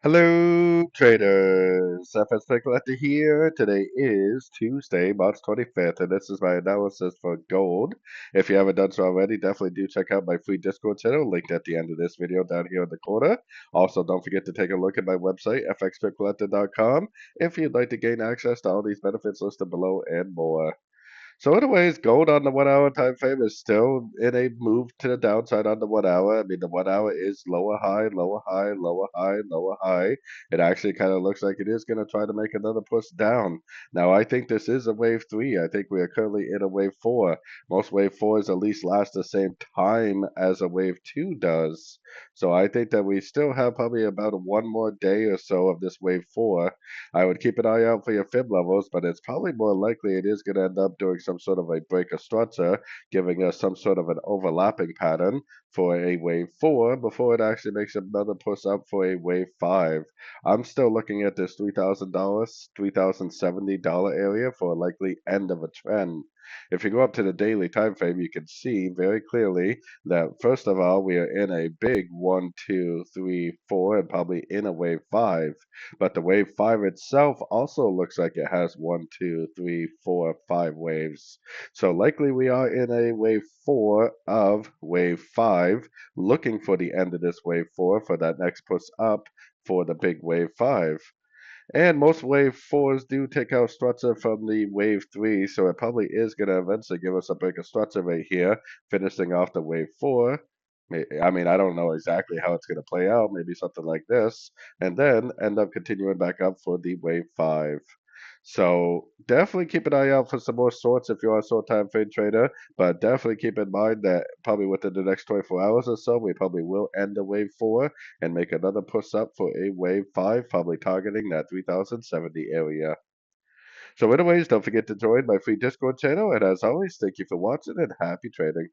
Hello, traders. FX Pip Collector here. Today is Tuesday, March 25th, and this is my analysis for gold. If you haven't done so already, definitely do check out my free Discord channel, linked at the end of this video down here in the corner. Also, don't forget to take a look at my website, fxpipcollector.com, if you'd like to gain access to all these benefits listed below and more. So anyways, gold on the 1 hour time frame is still in a move to the downside on the 1 hour. I mean, the 1 hour is lower high, lower high, lower high, lower high. It actually kind of looks like it is going to try to make another push down. Now, I think this is a wave three. I think we are currently in a wave four. Most wave fours at least last the same time as a wave two does. So I think that we still have probably about one more day or so of this wave four. I would keep an eye out for your fib levels, but it's probably more likely it is going to end up doing some sort of a break of structure, giving us some sort of an overlapping pattern for a wave four before it actually makes another push up for a wave five. I'm still looking at this $3,000, $3,070 area for a likely end of a trend. If you go up to the daily time frame, you can see very clearly that first of all, we are in a big one, two, three, four, and probably in a wave five. But the wave five itself also looks like it has one, two, three, four, five waves. So likely we are in a wave four of wave five, looking for the end of this wave four for that next push up for the big wave five. And most wave fours do take out structure from the wave three, so it probably is going to eventually give us a break of structure right here, finishing off the wave four. I mean, I don't know exactly how it's going to play out, maybe something like this, and then end up continuing back up for the wave five. So definitely keep an eye out for some more shorts if you're a short time trade trader, but definitely keep in mind that probably within the next 24 hours or so, we probably will end the wave four and make another push up for a wave five, probably targeting that 3070 area. So anyways, don't forget to join my free Discord channel, and as always, thank you for watching and happy trading.